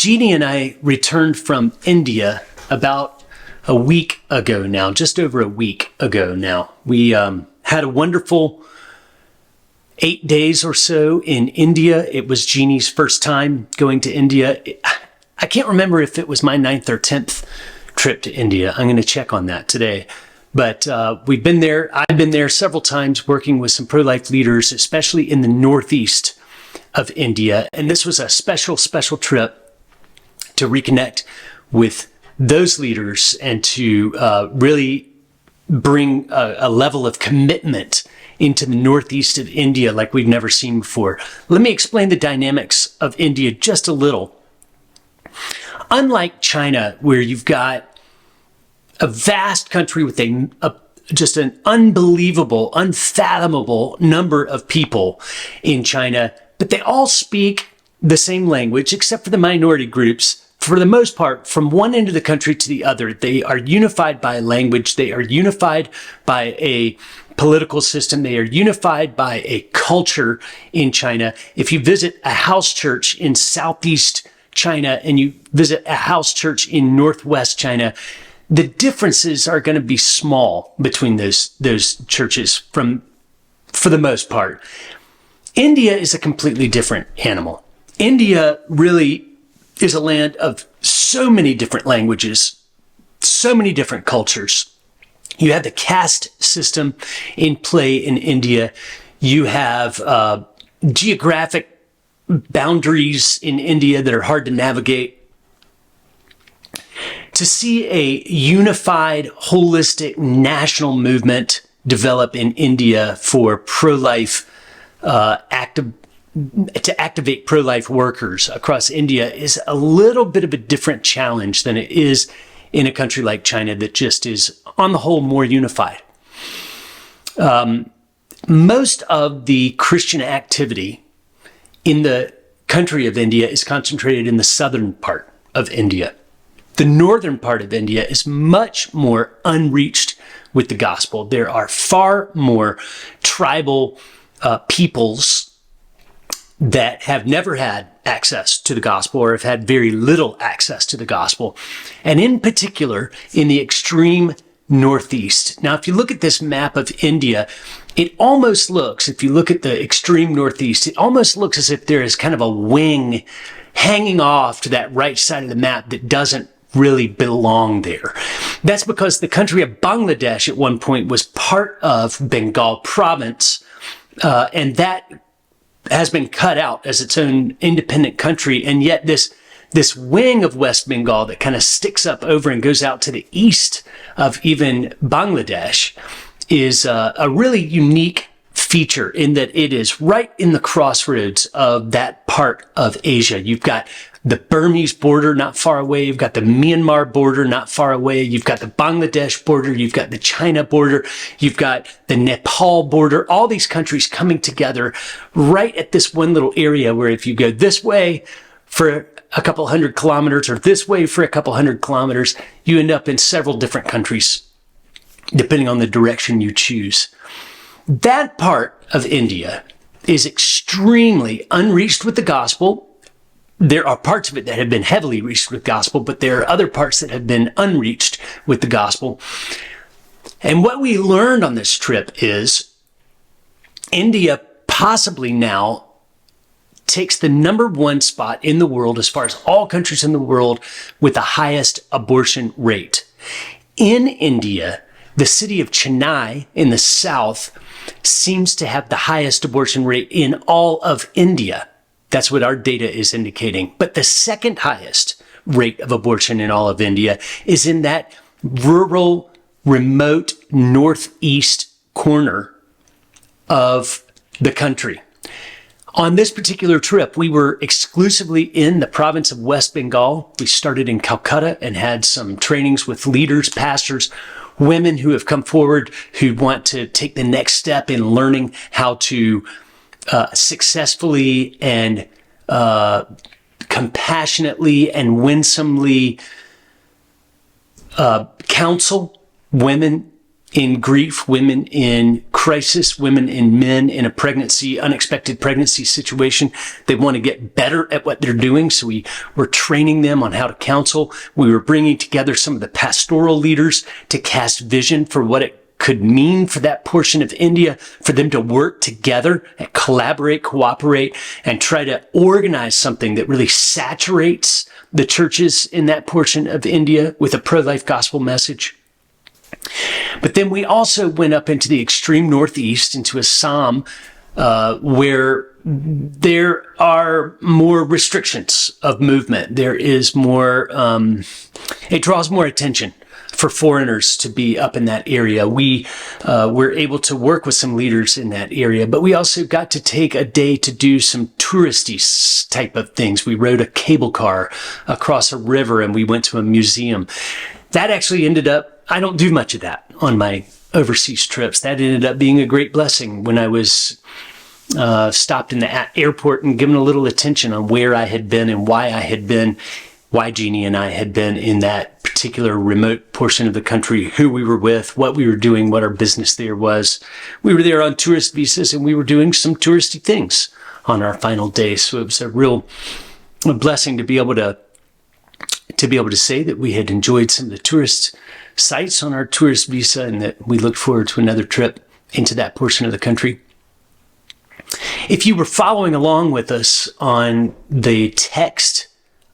Jeannie and I returned from India about a week ago now, just over a week ago now. We had a wonderful 8 days or so in India. It was Jeannie's first time going to India. I can't remember if it was my 9th or 10th trip to India. I'm going to check on that today. But we've been there. I've been there several times working with some pro-life leaders, especially in the northeast of India. And this was a special trip to reconnect with those leaders and to really bring a level of commitment into the northeast of India like we've never seen before. Let me explain the dynamics of India just a little. Unlike China, where you've got a vast country with just an unbelievable, unfathomable number of people in China, but they all speak the same language, except for the minority groups. For the most part, from one end of the country to the other, they are unified by language. They are unified by a political system. They are unified by a culture in China. If you visit a house church in Southeast China and you visit a house church in Northwest China, the differences are going to be small between those churches for the most part. India is a completely different animal. India really is a land of so many different languages, so many different cultures. You have the caste system in play in India. You have geographic boundaries in India that are hard to navigate. To see a unified, holistic, national movement develop in India for pro-life to activate pro-life workers across India is a little bit of a different challenge than it is in a country like China that just is, on the whole, more unified. Most of the Christian activity in the country of India is concentrated in the southern part of India. The northern part of India is much more unreached with the gospel. There are far more tribal peoples that have never had access to the gospel or have had very little access to the gospel. And in particular, in the extreme northeast. Now, if you look at this map of India, it almost looks, if you look at the extreme northeast, it almost looks as if there is kind of a wing hanging off to that right side of the map that doesn't really belong there. That's because the country of Bangladesh at one point was part of Bengal province, and that has been cut out as its own independent country. And yet this wing of West Bengal that kind of sticks up over and goes out to the east of even Bangladesh is a really unique feature in that it is right in the crossroads of that part of Asia. You've got the Burmese border not far away. You've got the Myanmar border not far away. You've got the Bangladesh border. You've got the China border. You've got the Nepal border. All these countries coming together right at this one little area where if you go this way for a couple hundred kilometers or this way for a couple hundred kilometers, you end up in several different countries, depending on the direction you choose. That part of India is extremely unreached with the gospel. There are parts of it that have been heavily reached with gospel, but there are other parts that have been unreached with the gospel. And what we learned on this trip is India possibly now takes the number one spot in the world as far as all countries in the world with the highest abortion rate. In India, the city of Chennai in the south seems to have the highest abortion rate in all of India. That's what our data is indicating. But the second highest rate of abortion in all of India is in that rural, remote northeast corner of the country. On this particular trip, we were exclusively in the province of West Bengal. We started in Calcutta and had some trainings with leaders, pastors, women who have come forward who want to take the next step in learning how to successfully and compassionately and winsomely counsel women in grief, women in crisis, women and men in a pregnancy, unexpected pregnancy situation. They want to get better at what they're doing. So we were training them on how to counsel. We were bringing together some of the pastoral leaders to cast vision for what it could mean for that portion of India, for them to work together and collaborate, cooperate, and try to organize something that really saturates the churches in that portion of India with a pro-life gospel message. But then we also went up into the extreme northeast, into Assam, where there are more restrictions of movement. There is more, it draws more attention for foreigners to be up in that area. We were able to work with some leaders in that area, but we also got to take a day to do some touristy type of things. We rode a cable car across a river and we went to a museum. That actually ended up, I don't do much of that on my overseas trips. That ended up being a great blessing when I was stopped in the airport and given a little attention on where I had been and why I had been, why Jeannie and I had been in that particular remote portion of the country, who we were with, what we were doing, what our business there was. We were there on tourist visas and we were doing some touristy things on our final day. So it was a real blessing to be able to say that we had enjoyed some of the tourist sites on our tourist visa and that we looked forward to another trip into that portion of the country. If you were following along with us on the text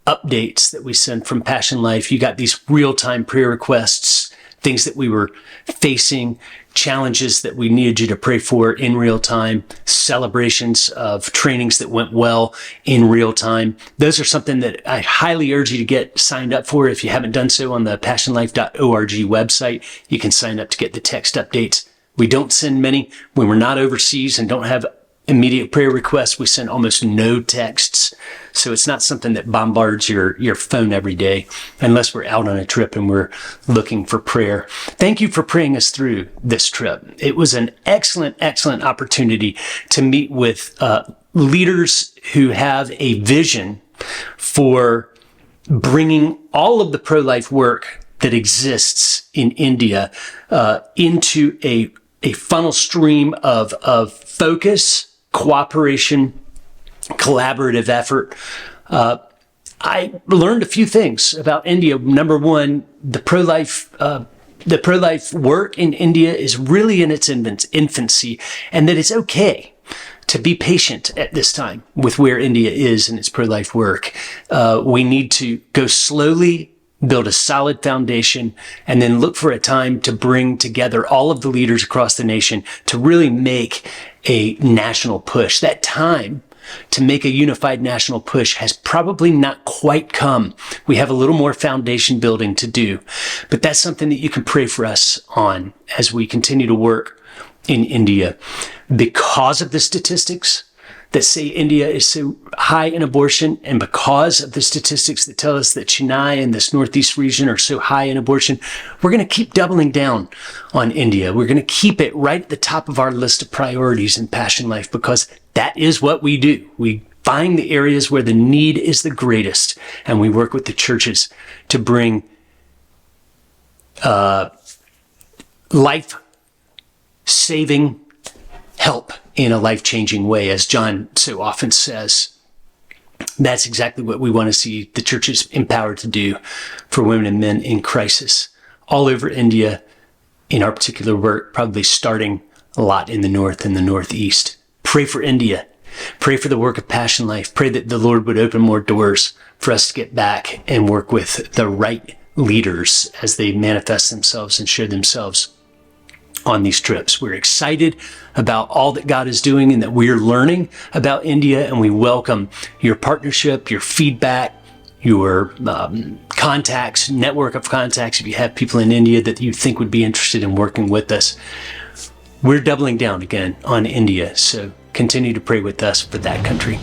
updates that we send from PassionLife, you got these real-time prayer requests, things that we were facing, challenges that we needed you to pray for in real time, celebrations of trainings that went well in real time. Those are something that I highly urge you to get signed up for. If you haven't done so, on the passionlife.org website, you can sign up to get the text updates. We don't send many. When we're not overseas and don't have immediate prayer requests, we send almost no texts. So it's not something that bombards your phone every day unless we're out on a trip and we're looking for prayer. Thank you for praying us through this trip. It was an excellent, excellent opportunity to meet with leaders who have a vision for bringing all of the pro-life work that exists in India into a funnel stream of focus, cooperation, collaborative effort. I learned a few things about India. Number one, the pro-life work in India is really in its infancy, and that it's okay to be patient at this time with where India is in its pro-life work. We need to go slowly, build a solid foundation, and then look for a time to bring together all of the leaders across the nation to really make a national push. That time to make a unified national push has probably not quite come. We have a little more foundation building to do, but that's something that you can pray for us on as we continue to work in India. Because of the statistics that say India is so high in abortion, and because of the statistics that tell us that Chennai and this northeast region are so high in abortion, we're going to keep doubling down on India. We're going to keep it right at the top of our list of priorities in Passion Life, because that is what we do. We find the areas where the need is the greatest, and we work with the churches to bring life-saving help in a life-changing way, as John so often says. That's exactly what we want to see the churches empowered to do for women and men in crisis all over India in our particular work, probably starting a lot in the north and the northeast. Pray for India. Pray for the work of Passion Life. Pray that the Lord would open more doors for us to get back and work with the right leaders as they manifest themselves and share themselves on these trips. We're excited about all that God is doing and that we're learning about India, and we welcome your partnership, your feedback, your contacts, network of contacts. If you have people in India that you think would be interested in working with us, we're doubling down again on India. So continue to pray with us for that country.